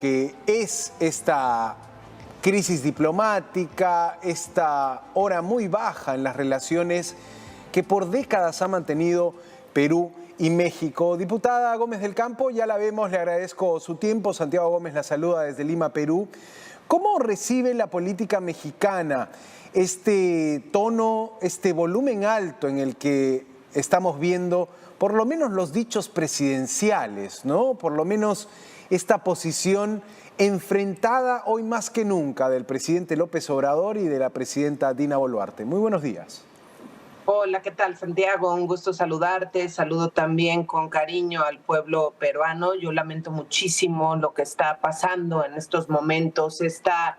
que es esta crisis diplomática, esta hora muy baja en las relaciones que por décadas ha mantenido Perú y México. Diputada Gómez del Campo, ya la vemos, le agradezco su tiempo. Santiago Gómez la saluda desde Lima, Perú. ¿Cómo recibe la política mexicana este tono, este volumen alto en el que estamos viendo por lo menos los dichos presidenciales, ¿no? Por lo menos esta posición enfrentada hoy más que nunca del presidente López Obrador y de la presidenta Dina Boluarte? Muy buenos días. Hola, ¿qué tal, Santiago? Un gusto saludarte. Saludo también con cariño al pueblo peruano. Yo lamento muchísimo lo que está pasando en estos momentos, esta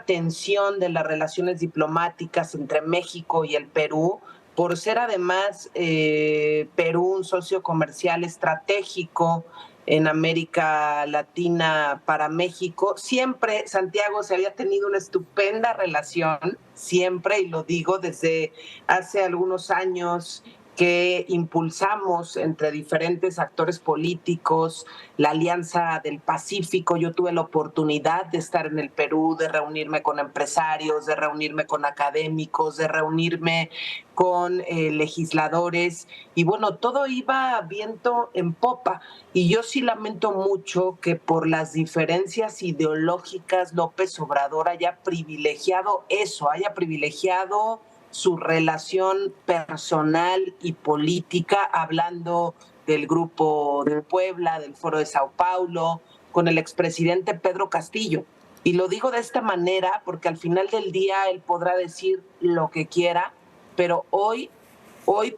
tensión de las relaciones diplomáticas entre México y el Perú, por ser además Perú un socio comercial estratégico en América Latina para México. Siempre, Santiago, se había tenido una estupenda relación, siempre, y lo digo desde hace algunos años que impulsamos entre diferentes actores políticos la Alianza del Pacífico. Yo tuve la oportunidad de estar en el Perú, de reunirme con empresarios, de reunirme con académicos, de reunirme con legisladores, y bueno, todo iba viento en popa. Y yo sí lamento mucho que por las diferencias ideológicas López Obrador haya privilegiado eso, haya privilegiado su relación personal y política, hablando del Grupo de Puebla, del Foro de Sao Paulo, con el expresidente Pedro Castillo. Y lo digo de esta manera porque al final del día él podrá decir lo que quiera, pero hoy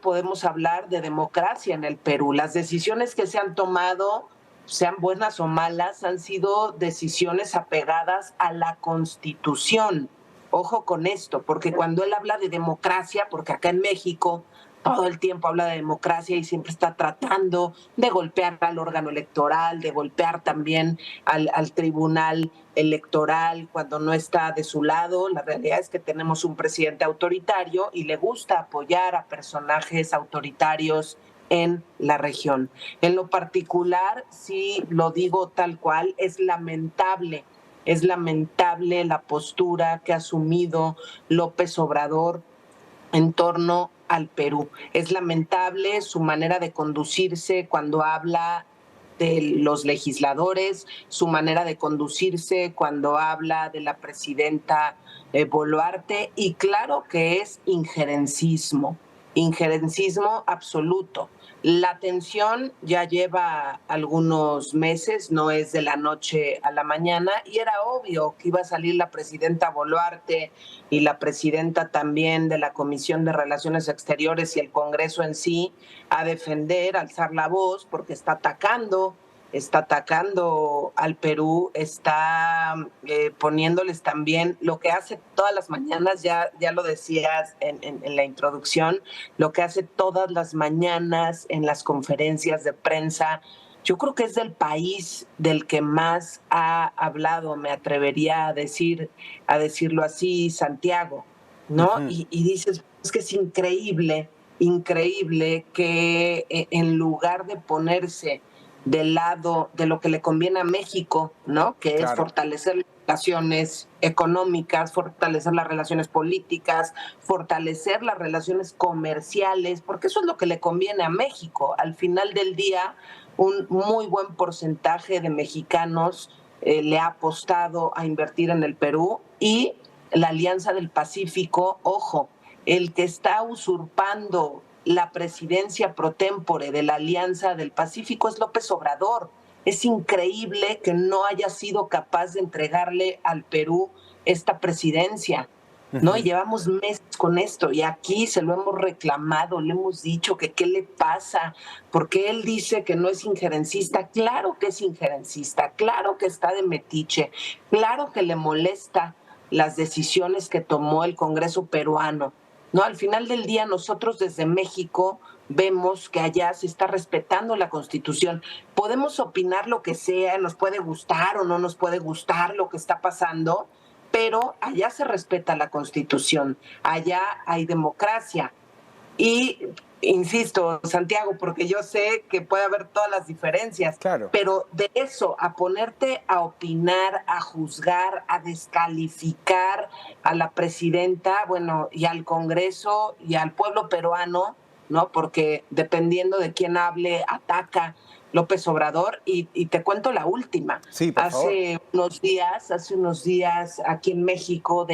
podemos hablar de democracia en el Perú. Las decisiones que se han tomado, sean buenas o malas, han sido decisiones apegadas a la Constitución. Ojo con esto, porque cuando él habla de democracia, porque acá en México todo el tiempo habla de democracia y siempre está tratando de golpear al órgano electoral, de golpear también al tribunal electoral cuando no está de su lado. La realidad es que tenemos un presidente autoritario y le gusta apoyar a personajes autoritarios en la región. En lo particular, sí lo digo tal cual, es lamentable la postura que ha asumido López Obrador en torno al Perú. Es lamentable su manera de conducirse cuando habla de los legisladores, su manera de conducirse cuando habla de la presidenta Boluarte, y claro que es injerencismo absoluto. La tensión ya lleva algunos meses, no es de la noche a la mañana, y era obvio que iba a salir la presidenta Boluarte y la presidenta también de la Comisión de Relaciones Exteriores y el Congreso en sí a defender, a alzar la voz, porque está atacando al Perú, está poniéndoles también lo que hace todas las mañanas, ya lo decías en la introducción, lo que hace todas las mañanas en las conferencias de prensa. Yo creo que es del país del que más ha hablado, me atrevería a decirlo así, Santiago, ¿no? Y dices, es que es increíble que en lugar de ponerse del lado de lo que le conviene a México, ¿no? Que es Claro. fortalecer las relaciones económicas, fortalecer las relaciones políticas, fortalecer las relaciones comerciales, porque eso es lo que le conviene a México. Al final del día, un muy buen porcentaje de mexicanos le ha apostado a invertir en el Perú, y la Alianza del Pacífico, ojo, el que está usurpando la presidencia pro tempore de la Alianza del Pacífico es López Obrador. Es increíble que no haya sido capaz de entregarle al Perú esta presidencia, ¿no? Y llevamos meses con esto, y aquí se lo hemos reclamado, le hemos dicho que qué le pasa, porque él dice que no es injerencista. Claro que es injerencista, claro que está de metiche, claro que le molesta las decisiones que tomó el Congreso peruano, ¿no? Al final del día, nosotros desde México vemos que allá se está respetando la Constitución. Podemos opinar lo que sea, nos puede gustar o no nos puede gustar lo que está pasando, pero allá se respeta la Constitución, allá hay democracia. Y Insisto, Santiago, porque yo sé que puede haber todas las diferencias, Claro. pero de eso a ponerte a opinar, a juzgar, a descalificar a la presidenta, bueno, y al Congreso y al pueblo peruano, ¿no? Porque dependiendo de quién hable, ataca López Obrador. Y te cuento la última. Sí, por favor. Hace unos días aquí en México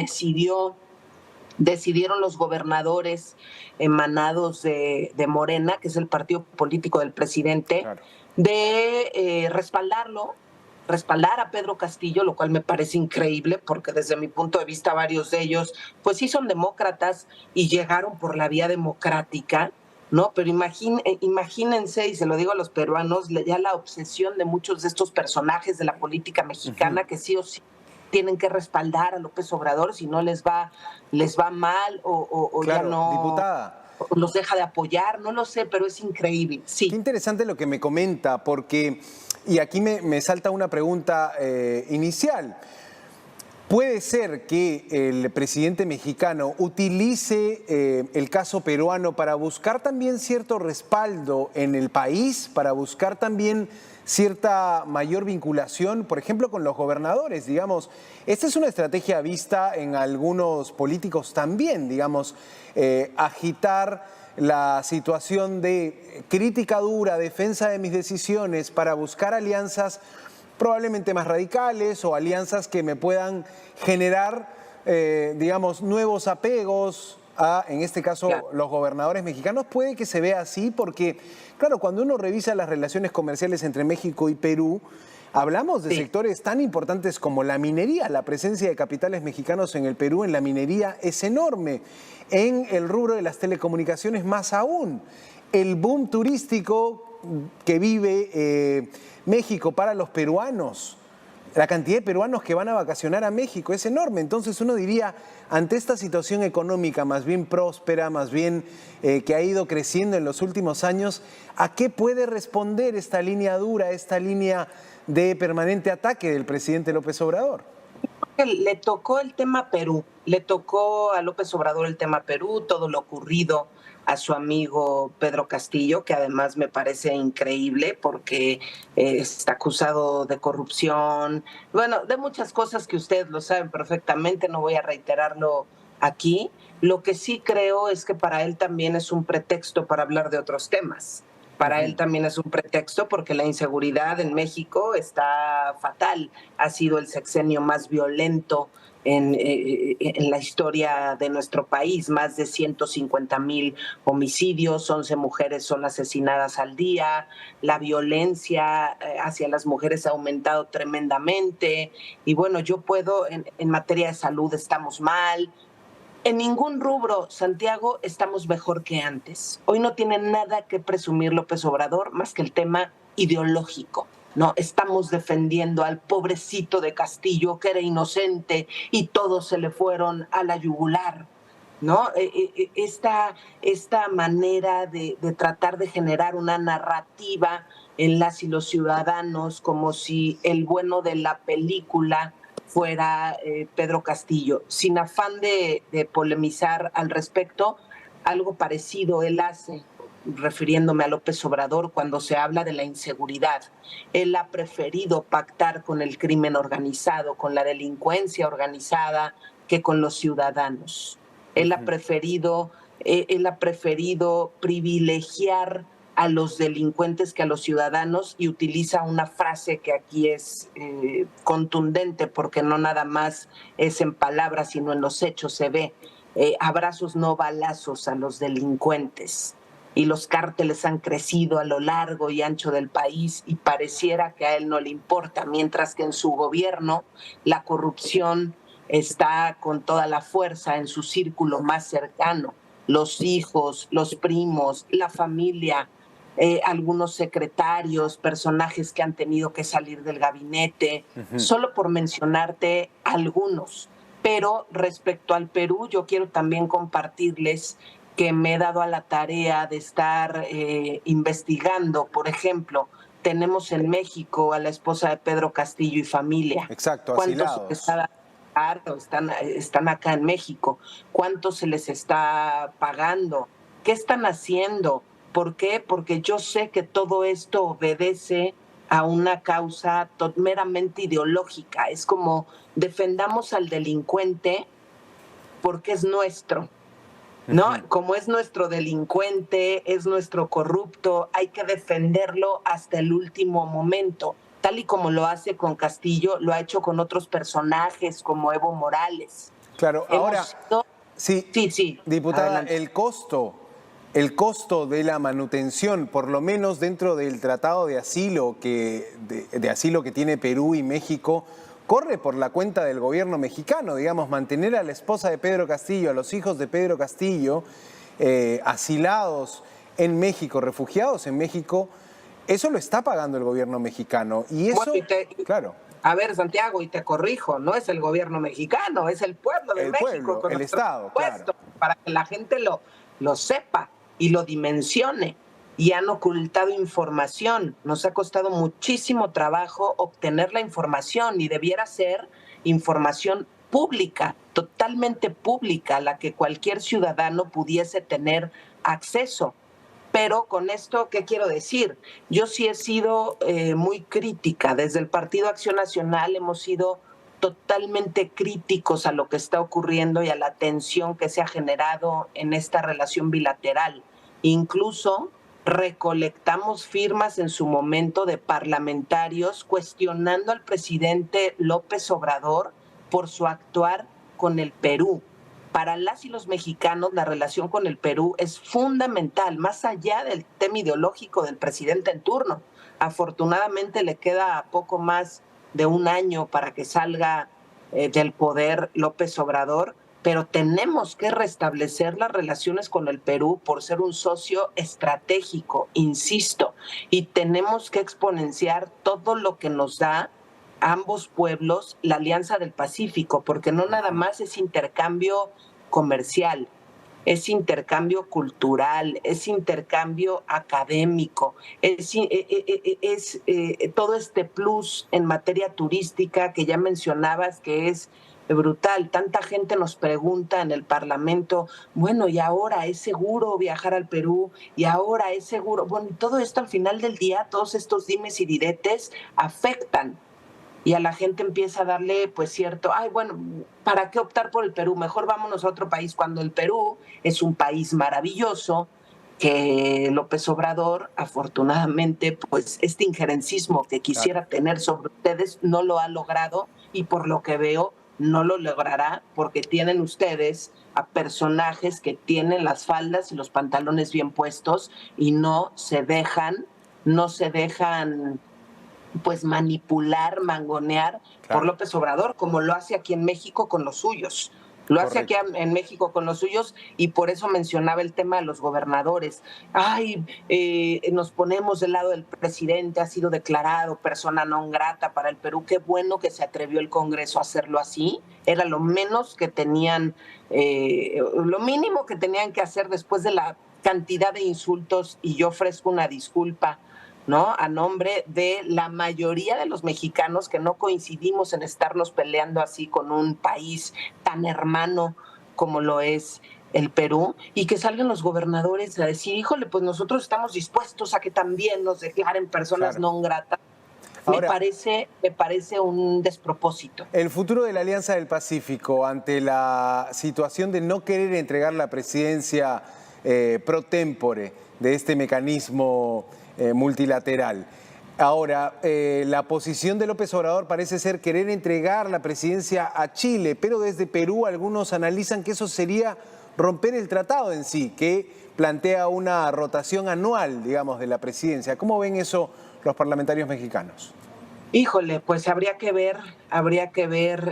decidieron los gobernadores emanados de Morena, que es el partido político del presidente, Claro. de respaldar a Pedro Castillo, lo cual me parece increíble, porque desde mi punto de vista varios de ellos, pues sí son demócratas y llegaron por la vía democrática, ¿no? Pero imagínense, y se lo digo a los peruanos, ya la obsesión de muchos de estos personajes de la política mexicana, que sí o sí tienen que respaldar a López Obrador, si no les va mal o ya Claro, no diputada. los deja de apoyar, no lo sé, pero es increíble, Qué sí. interesante lo que me comenta, porque, y aquí me salta una pregunta inicial. ¿Puede ser que el presidente mexicano utilice el caso peruano para buscar también cierto respaldo en el país, para buscar también cierta mayor vinculación, por ejemplo, con los gobernadores? Digamos, esta es una estrategia vista en algunos políticos también, digamos, agitar la situación de crítica dura, defensa de mis decisiones, para buscar alianzas probablemente más radicales o alianzas que me puedan generar, digamos, nuevos apegos a, en este caso, Claro. los gobernadores mexicanos. Puede que se vea así porque, claro, cuando uno revisa las relaciones comerciales entre México y Perú, hablamos de Sí. sectores tan importantes como la minería. La presencia de capitales mexicanos en el Perú en la minería es enorme. En el rubro de las telecomunicaciones más aún. El boom turístico que vive México para los peruanos, la cantidad de peruanos que van a vacacionar a México es enorme. Entonces uno diría, ante esta situación económica más bien próspera, más bien que ha ido creciendo en los últimos años, ¿a qué puede responder esta línea dura, esta línea de permanente ataque del presidente López Obrador? Le tocó el tema Perú, le tocó a López Obrador el tema Perú, todo lo ocurrido a su amigo Pedro Castillo, que además me parece increíble porque está acusado de corrupción, bueno, de muchas cosas que ustedes lo saben perfectamente, no voy a reiterarlo aquí. Lo que sí creo es que para él también es un pretexto para hablar de otros temas. Para él también es un pretexto porque la inseguridad en México está fatal. Ha sido el sexenio más violento en la historia de nuestro país. Más de 150,000 homicidios, 11 mujeres son asesinadas al día, la violencia hacia las mujeres ha aumentado tremendamente. Y bueno, en materia de salud estamos mal. En ningún rubro, Santiago, estamos mejor que antes. Hoy no tiene nada que presumir López Obrador más que el tema ideológico. No, estamos defendiendo al pobrecito de Castillo, que era inocente y todos se le fueron a la yugular. ¿No? Esta manera de tratar de generar una narrativa en las y los ciudadanos como si el bueno de la película fuera Pedro Castillo. Sin afán de polemizar al respecto, algo parecido él hace, refiriéndome a López Obrador, cuando se habla de la inseguridad. Él ha preferido pactar con el crimen organizado, con la delincuencia organizada, que con los ciudadanos. Él ha preferido privilegiar a los delincuentes que a los ciudadanos y utiliza una frase que aquí es contundente porque no nada más es en palabras sino en los hechos se ve. Abrazos no balazos a los delincuentes. Y los cárteles han crecido a lo largo y ancho del país y pareciera que a él no le importa, mientras que en su gobierno la corrupción está con toda la fuerza en su círculo más cercano, los hijos, los primos, la familia, algunos secretarios, personajes que han tenido que salir del gabinete, solo por mencionarte algunos. Pero respecto al Perú, yo quiero también compartirles que me he dado a la tarea de estar investigando, por ejemplo, tenemos en México a la esposa de Pedro Castillo y familia. Exacto, ¿Cuántos asilados. están acá en México? ¿Cuánto se les está pagando? ¿Qué están haciendo? ¿Por qué? Porque yo sé que todo esto obedece a una causa meramente ideológica. Es como defendamos al delincuente porque es nuestro, ¿no? Como es nuestro delincuente, es nuestro corrupto, hay que defenderlo hasta el último momento. Tal y como lo hace con Castillo, lo ha hecho con otros personajes como Evo Morales. Claro, ahora, sí, sí, diputada, adelante. el costo de la manutención, por lo menos dentro del tratado de asilo de asilo que tiene Perú y México, corre por la cuenta del gobierno mexicano, digamos, mantener a la esposa de Pedro Castillo, a los hijos de Pedro Castillo, asilados en México, refugiados en México, eso lo está pagando el gobierno mexicano. Y eso, claro. A ver, Santiago, y te corrijo, no es el gobierno mexicano, es el pueblo de México. El Estado, claro. Para que la gente lo sepa y lo dimensione. Y han ocultado información. Nos ha costado muchísimo trabajo obtener la información y debiera ser información pública, totalmente pública, a la que cualquier ciudadano pudiese tener acceso. Pero con esto, ¿qué quiero decir? Yo sí he sido muy crítica. Desde el Partido Acción Nacional hemos sido totalmente críticos a lo que está ocurriendo y a la tensión que se ha generado en esta relación bilateral. Incluso recolectamos firmas en su momento de parlamentarios cuestionando al presidente López Obrador por su actuar con el Perú. Para las y los mexicanos la relación con el Perú es fundamental, más allá del tema ideológico del presidente en turno. Afortunadamente le queda poco más de un año para que salga del poder López Obrador, pero tenemos que restablecer las relaciones con el Perú por ser un socio estratégico, insisto, y tenemos que exponenciar todo lo que nos da ambos pueblos la Alianza del Pacífico, porque no nada más es intercambio comercial, es intercambio cultural, es intercambio académico, es todo este plus en materia turística que ya mencionabas que es brutal. Tanta gente nos pregunta en el Parlamento, bueno, y ahora es seguro viajar al Perú, y ahora es seguro. Bueno, todo esto al final del día, todos estos dimes y diretes afectan y a la gente empieza a darle pues cierto, ay, bueno, ¿para qué optar por el Perú? Mejor vámonos a otro país, cuando el Perú es un país maravilloso, que López Obrador, afortunadamente, pues este injerencismo que quisiera tener sobre ustedes no lo ha logrado y por lo que veo no lo logrará porque tienen ustedes a personajes que tienen las faldas y los pantalones bien puestos y no se dejan pues manipular, mangonear por López Obrador, como lo hace aquí en México con los suyos. Lo hace aquí en México con los suyos y por eso mencionaba el tema de los gobernadores. Ay, nos ponemos del lado del presidente, ha sido declarado persona non grata para el Perú. Qué bueno que se atrevió el Congreso a hacerlo así. Era lo menos que tenían, lo mínimo que tenían que hacer después de la cantidad de insultos y yo ofrezco una disculpa, ¿no? A nombre de la mayoría de los mexicanos que no coincidimos en estarnos peleando así con un país tan hermano como lo es el Perú, y que salgan los gobernadores a decir, híjole, pues nosotros estamos dispuestos a que también nos declaren personas non gratas. Ahora, me parece un despropósito. El futuro de la Alianza del Pacífico ante la situación de no querer entregar la presidencia pro tempore de este mecanismo multilateral. Ahora, la posición de López Obrador parece ser querer entregar la presidencia a Chile, pero desde Perú algunos analizan que eso sería romper el tratado en sí, que plantea una rotación anual, digamos, de la presidencia. ¿Cómo ven eso los parlamentarios mexicanos? Híjole, pues habría que ver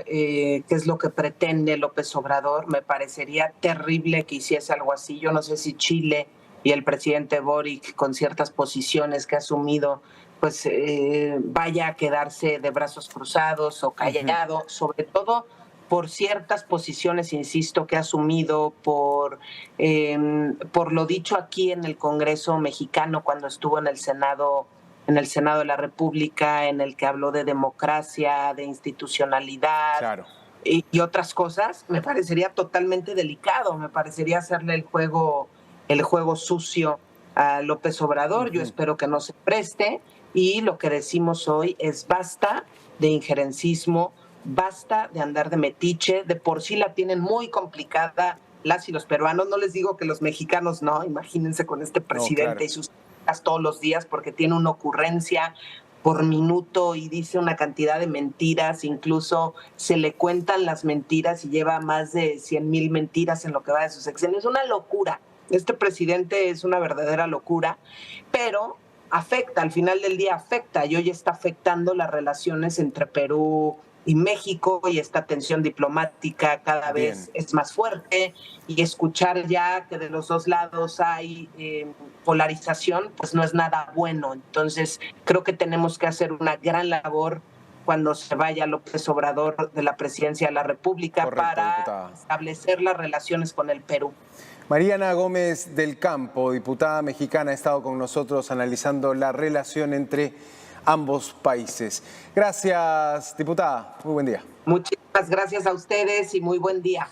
qué es lo que pretende López Obrador. Me parecería terrible que hiciese algo así. Yo no sé si Chile y el presidente Boric, con ciertas posiciones que ha asumido, pues vaya a quedarse de brazos cruzados o callado, sobre todo por ciertas posiciones, insisto, que ha asumido, por lo dicho aquí en el Congreso mexicano cuando estuvo en el Senado de la República, en el que habló de democracia, de institucionalidad y otras cosas. Me parecería totalmente delicado, me parecería hacerle el juego el juego sucio a López Obrador. Yo espero que no se preste, y lo que decimos hoy es basta de injerencismo, basta de andar de metiche. De por sí la tienen muy complicada las y los peruanos. No les digo que los mexicanos no, imagínense con este presidente claro. y sus todos los días, porque tiene una ocurrencia por minuto y dice una cantidad de mentiras, incluso se le cuentan las mentiras y lleva más de 100,000 mentiras en lo que va de su sexenio. Es una locura. Este presidente es una verdadera locura, pero afecta, al final del día afecta, y hoy está afectando las relaciones entre Perú y México, y esta tensión diplomática cada vez es más fuerte, y escuchar ya que de los dos lados hay polarización, pues no es nada bueno. Entonces creo que tenemos que hacer una gran labor cuando se vaya López Obrador de la presidencia de la República. Correcto, para diputada, establecer las relaciones con el Perú. Mariana Gómez del Campo, diputada mexicana, ha estado con nosotros analizando la relación entre ambos países. Gracias, diputada. Muy buen día. Muchísimas gracias a ustedes y muy buen día.